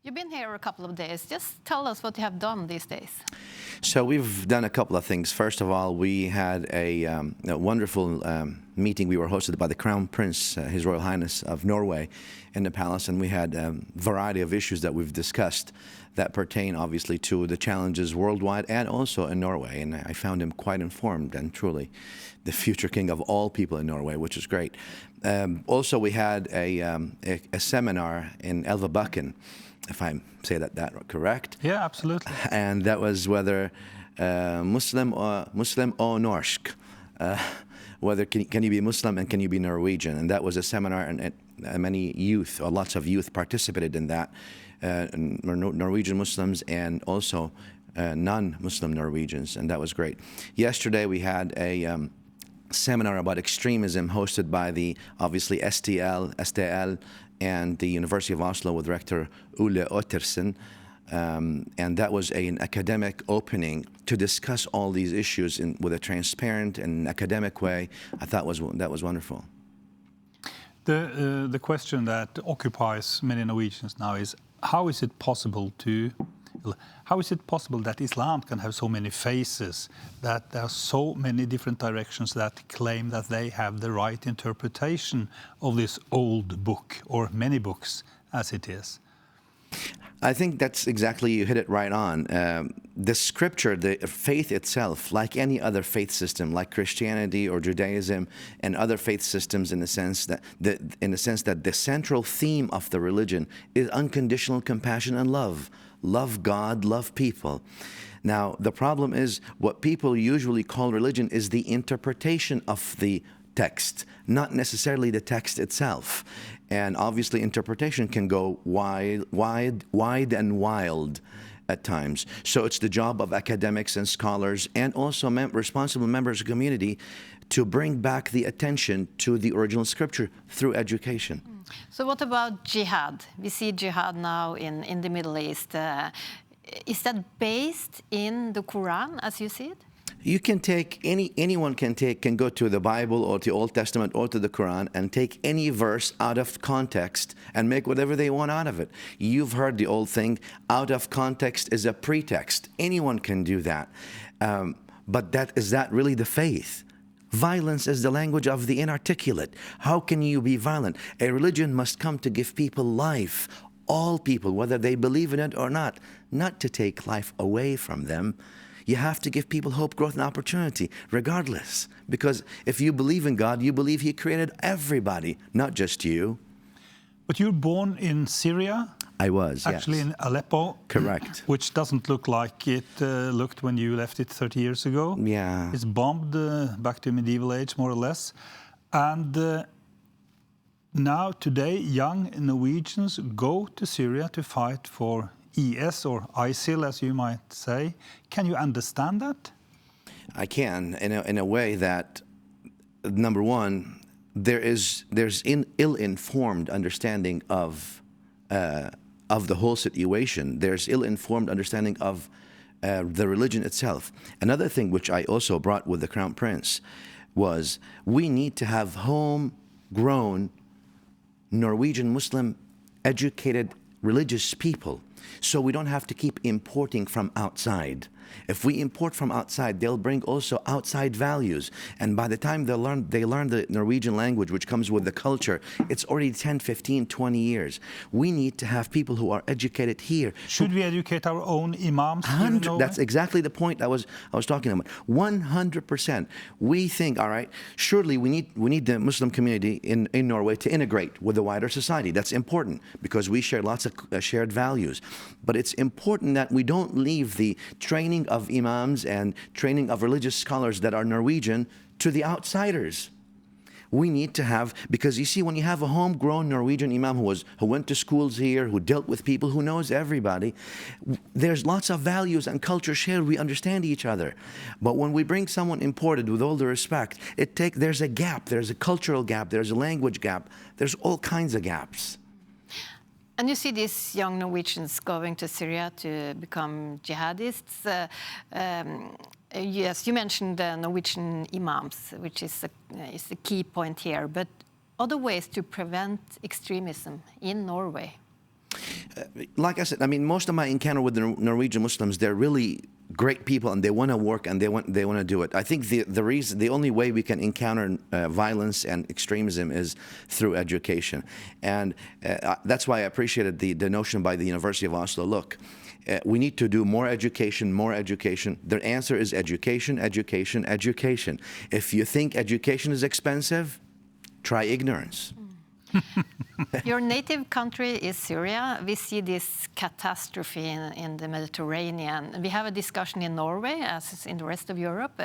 You've been here a couple of days. Just tell us what you have done these days. So we've done a couple of things. First of all, we had a wonderful meeting. We were hosted by the Crown Prince, His Royal Highness of Norway, in the palace, and we had a variety of issues that we've discussed that pertain obviously to the challenges worldwide and also in Norway. And I found him quite informed and truly the future king of all people in Norway, which is great. Also, we had a seminar in Elvebakken, if I say that correct. Yeah, absolutely. And that was whether Muslim or Norsk, whether can you be Muslim and can you be Norwegian? And that was a seminar, and many youth, or lots of youth, participated in that. Norwegian Muslims and also non-Muslim Norwegians, and that was great. Yesterday we had a seminar about extremism hosted by the obviously STL, and the University of Oslo with Rector Ole Ottersen, and that was an academic opening to discuss all these issues with a transparent and academic way. I thought that was wonderful. The question that occupies many Norwegians now is how is it possible that Islam can have so many faces, that there are so many different directions that claim that they have the right interpretation of this old book, or many books as it is? I think that's exactly, you hit it right on. The scripture, the faith itself, like any other faith system, like Christianity or Judaism and other faith systems, in the sense that the central theme of the religion is unconditional compassion and love. Love God, love people. Now, the problem is what people usually call religion is the interpretation of the text, not necessarily the text itself. And obviously interpretation can go wide and wild at times. So it's the job of academics and scholars and also responsible members of the community to bring back the attention to the original scripture through education. So what about jihad? We see jihad now in the Middle East. Is that based in the Quran as you see it? You can take anyone can go to the Bible or to the Old Testament or to the Quran and take any verse out of context and make whatever they want out of it. You've heard the old thing, out of context is a pretext. Anyone can do that. But is that really the faith? Violence is the language of the inarticulate. How can you be violent? A religion must come to give people life, all people, whether they believe in it or not to take life away from them. You have to give people hope, growth, and opportunity, regardless. Because if you believe in God, you believe He created everybody, not just you. But you're born in Syria? I was, actually, yes. In Aleppo. Correct. Which doesn't look like it looked when you left it 30 years ago. Yeah. It's bombed back to medieval age, more or less. And now, today, young Norwegians go to Syria to fight for IS, or ISIL, as you might say. Can you understand that? I can, in a way that, number one, there's ill-informed understanding of the whole situation. There's ill-informed understanding of the religion itself. Another thing which I also brought with the Crown Prince was we need to have homegrown Norwegian Muslim educated religious people, so we don't have to keep importing from outside. If we import from outside, they'll bring also outside values. And by the time they learn the Norwegian language, which comes with the culture, it's already 10, 15, 20 years. We need to have people who are educated here. Should we educate our own imams? That's exactly the point I was talking about. 100%. We think, all right, surely we need the Muslim community in Norway to integrate with the wider society. That's important because we share lots of shared values. But it's important that we don't leave the training of imams and training of religious scholars that are Norwegian to the outsiders. We need to have, because you see, when you have a homegrown Norwegian imam who went to schools here, who dealt with people, who knows everybody, there's lots of values and culture shared. We understand each other. But when we bring someone imported, with all the respect, there's a gap. There's a cultural gap. There's a language gap. There's all kinds of gaps. And you see these young Norwegians going to Syria to become jihadists. Yes, you mentioned the Norwegian imams, which is the key point here. But other ways to prevent extremism in Norway? Like I said, I mean, most of my encounter with the Norwegian Muslims, they're really great people, and they want to work, and they want to do it. I think the only way we can encounter violence and extremism is through education, and that's why I appreciated the notion by the University of Oslo. Look, we need to do more education, more education. The answer is education, education, education. If you think education is expensive, try ignorance. Your native country is Syria. We see this catastrophe in the Mediterranean. We have a discussion in Norway, as in the rest of Europe.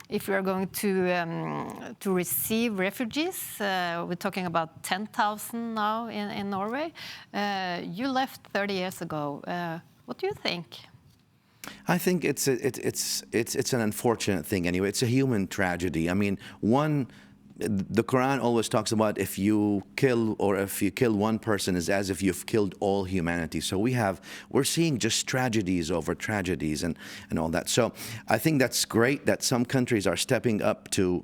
If we are going to receive refugees, we're talking about 10,000 now in Norway. You left 30 years ago. What do you think? I think it's an unfortunate thing anyway. It's a human tragedy. I mean, the Quran always talks about if you kill one person is as if you've killed all humanity. So we're seeing just tragedies over tragedies and all that. So I think that's great that some countries are stepping up to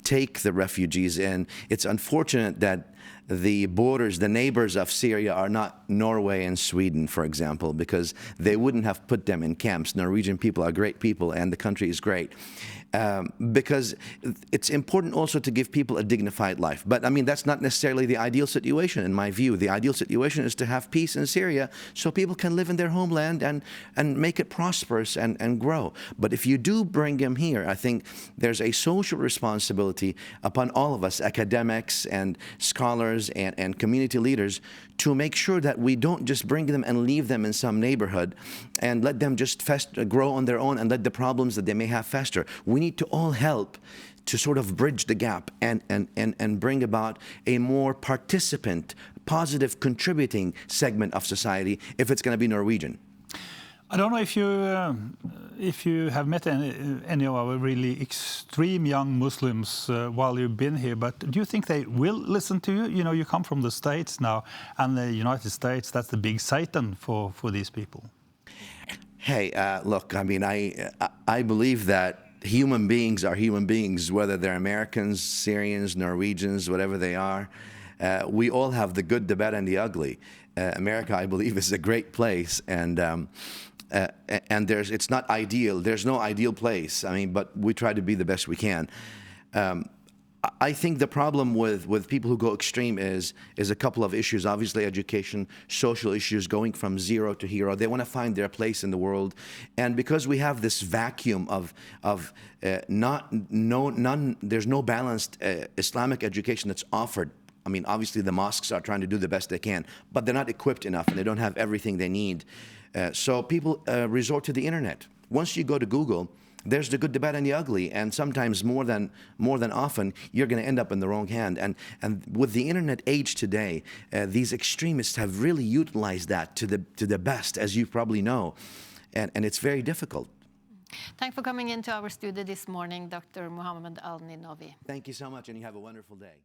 take the refugees in. It's unfortunate that the borders, the neighbors of Syria are not Norway and Sweden, for example, because they wouldn't have put them in camps. Norwegian people are great people, and the country is great. Because it's important also to give people a dignified life. But I mean, that's not necessarily the ideal situation in my view. The ideal situation is to have peace in Syria so people can live in their homeland and make it prosperous and grow. But if you do bring them here, I think there's a social responsibility upon all of us, academics and scholars and community leaders, to make sure that we don't just bring them and leave them in some neighborhood and let them just grow on their own and let the problems that they may have fester. We need to all help to sort of bridge the gap and bring about a more participant, positive, contributing segment of society if it's going to be Norwegian. I don't know if you have met any of our really extreme young Muslims while you've been here, but do you think they will listen to you? You know, you come from the States now, and the United States, that's the big Satan for these people. Hey, look, I mean, I believe that human beings are human beings, whether they're Americans, Syrians, Norwegians, whatever they are. We all have the good, the bad, and the ugly. America, I believe, is a great place, and it's not ideal. There's no ideal place. I mean, but we try to be the best we can. I think the problem with people who go extreme is a couple of issues. Obviously, education, social issues, going from zero to hero. They want to find their place in the world, and because we have this vacuum there's no balanced Islamic education that's offered. I mean, obviously the mosques are trying to do the best they can, but they're not equipped enough and they don't have everything they need. So people resort to the internet. Once you go to Google, there's the good, the bad, and the ugly, and sometimes more than often, you're going to end up in the wrong hand. And with the internet age today, these extremists have really utilized that to the best, as you probably know, and it's very difficult. Thanks for coming into our studio this morning, Dr. Mohammed Al Ninowy. Thank you so much, and you have a wonderful day.